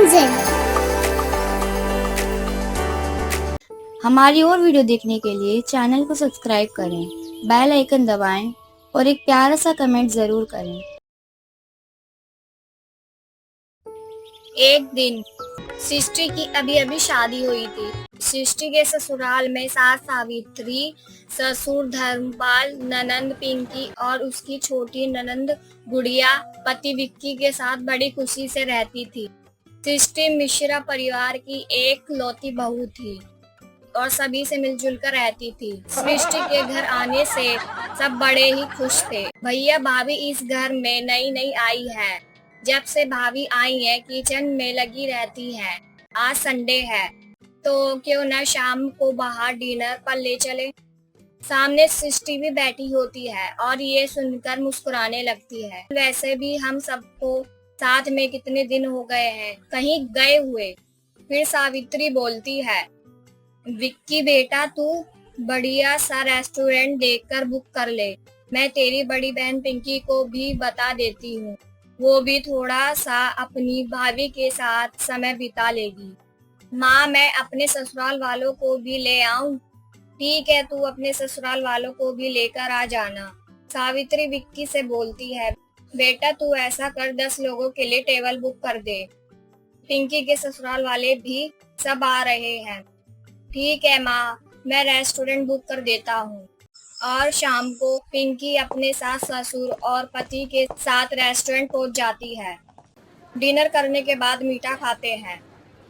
NZ। हमारी और वीडियो देखने के लिए चैनल को सब्सक्राइब करें, बेल आइकन दबाएं और एक प्यारा सा कमेंट जरूर करें। एक दिन सृष्टि की अभी अभी शादी हुई थी। सृष्टि के ससुराल में सास सावित्री, ससुर धर्मपाल, ननंद पिंकी और उसकी छोटी ननंद गुड़िया पति विक्की के साथ बड़ी खुशी से रहती थी। सृष्टि मिश्रा परिवार की एक लौती बहू थी और सभी से मिलजुल कर रहती थी। सृष्टि के घर आने से सब बड़े ही खुश थे। भैया भाभी इस घर में नई नई आई है। जब से भाभी आई है किचन में लगी रहती है। आज संडे है तो क्यों न शाम को बाहर डिनर पर ले चले। सामने सृष्टि भी बैठी होती है और ये सुनकर मुस्कुराने लगती है। वैसे भी हम सबको साथ में कितने दिन हो गए हैं कहीं गए हुए। फिर सावित्री बोलती है, विक्की बेटा तू बढ़िया सा रेस्टोरेंट देखकर बुक कर ले। मैं तेरी बड़ी बहन पिंकी को भी बता देती हूँ, वो भी थोड़ा सा अपनी भाभी के साथ समय बिता लेगी। माँ मैं अपने ससुराल वालों को भी ले आऊं? ठीक है तू अपने ससुराल वालों को भी लेकर आ जाना। सावित्री विक्की से बोलती है, बेटा तू ऐसा कर 10 लोगों के लिए टेबल बुक कर दे। पिंकी के ससुराल वाले भी सब आ रहे हैं। ठीक है माँ, मैं रेस्टोरेंट बुक कर देता हूँ। और शाम को पिंकी अपने सास ससुर और पति के साथ रेस्टोरेंट पहुँच जाती है। डिनर करने के बाद मीठा खाते हैं।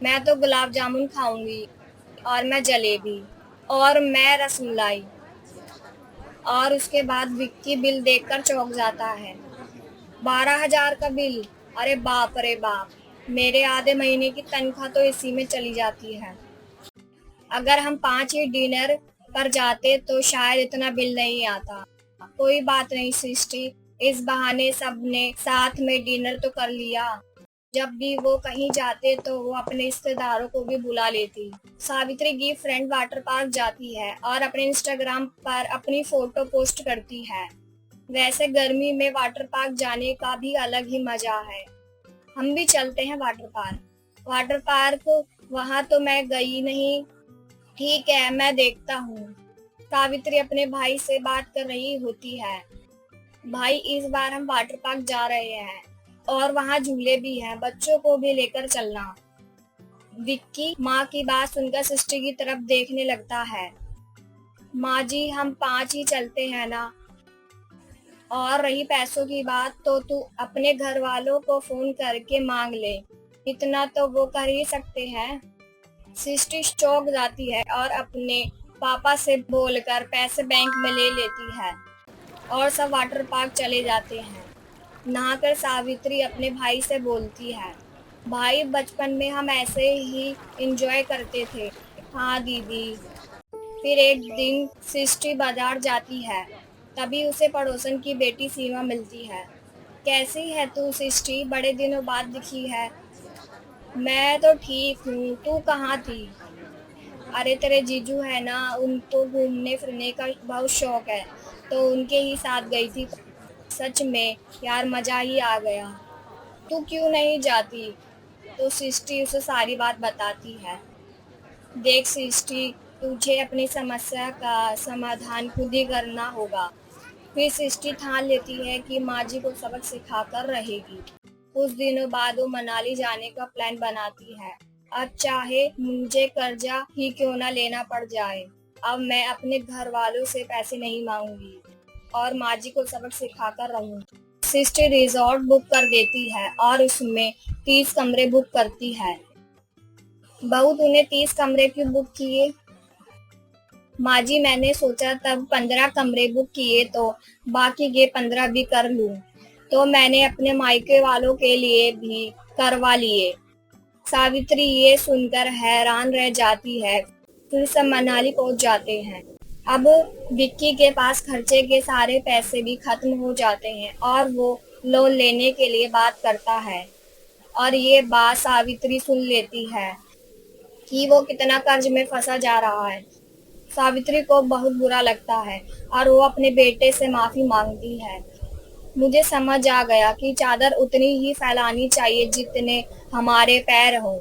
मैं तो गुलाब जामुन खाऊंगी और मैं जलेबी और मैं रसमलाई। और उसके बाद विक्की बिल देखकर चौंक जाता है। 12,000 का बिल। अरे बाप रे बाप, मेरे आधे महीने की तनख्वाह तो इसी में चली जाती है। अगर हम 5 ही डिनर पर जाते तो शायद इतना बिल नहीं आता। कोई बात नहीं सृष्टि, इस बहाने सबने साथ में डिनर तो कर लिया। जब भी वो कहीं जाते तो वो अपने रिश्तेदारों को भी बुला लेती। सावित्री की फ्रेंड वाटर पार्क जाती है और अपने इंस्टाग्राम पर अपनी फोटो पोस्ट करती है। वैसे गर्मी में वाटर पार्क जाने का भी अलग ही मजा है। हम भी चलते हैं वाटर पार्क। वाटर पार्क वहाँ तो मैं गई नहीं। ठीक है मैं देखता हूँ। सावित्री अपने भाई से बात कर रही होती है। भाई इस बार हम वाटर पार्क जा रहे हैं और वहाँ झूले भी हैं, बच्चों को भी लेकर चलना। विक्की माँ की बात सुनकर सृष्टि की तरफ देखने लगता है। माँ जी हम 5 ही चलते हैं ना। और रही पैसों की बात तो तू अपने घर वालों को फोन करके मांग ले, इतना तो वो कर ही सकते हैं। सृष्टि चौंक जाती है और अपने पापा से बोलकर पैसे बैंक में ले लेती है और सब वाटर पार्क चले जाते हैं। नहाकर सावित्री अपने भाई से बोलती है, भाई बचपन में हम ऐसे ही एंजॉय करते थे। हाँ दीदी। फिर एक दिन सृष्टि बाजार जाती है, तभी उसे पड़ोसन की बेटी सीमा मिलती है। कैसी है तू सृष्टि, बड़े दिनों बाद दिखी है। मैं तो ठीक हूँ, तू कहाँ थी? अरे तेरे जीजू है ना, उनको घूमने फिरने का बहुत शौक है तो उनके ही साथ गई थी। सच में यार मजा ही आ गया। तू क्यों नहीं जाती? तो सृष्टि उसे सारी बात बताती है। देख सृष्टि, तुझे अपनी समस्या का समाधान खुद ही करना होगा। फिर सृष्टि ठान लेती है कि माँ जी को सबक सिखाकर रहेगी। कुछ दिनों बाद वो मनाली जाने का प्लान बनाती है। अब चाहे मुझे कर्जा ही क्यों ना लेना पड़ जाए, अब मैं अपने घर वालों से पैसे नहीं मांगूंगी और माँ जी को सबक सिखाकर रहूंगी। सृष्टि रिजॉर्ट बुक कर देती है और उसमें 30 कमरे बुक करती है। बहू तूने 30 कमरे क्यों बुक किए? माँ जी मैंने सोचा तब 15 कमरे बुक किए तो बाकी के 15 भी कर लूं, तो मैंने अपने मायके वालों के लिए भी करवा लिए। सावित्री ये सुनकर हैरान रह जाती है। फिर सब मनाली पहुंच जाते हैं। अब विक्की के पास खर्चे के सारे पैसे भी खत्म हो जाते हैं और वो लोन लेने के लिए बात करता है। और ये बात सावित्री सुन लेती है कि वो कितना कर्ज में फंसा जा रहा है। सावित्री को बहुत बुरा लगता है और वो अपने बेटे से माफी मांगती है। मुझे समझ आ गया कि चादर उतनी ही फैलानी चाहिए जितने हमारे पैर हों।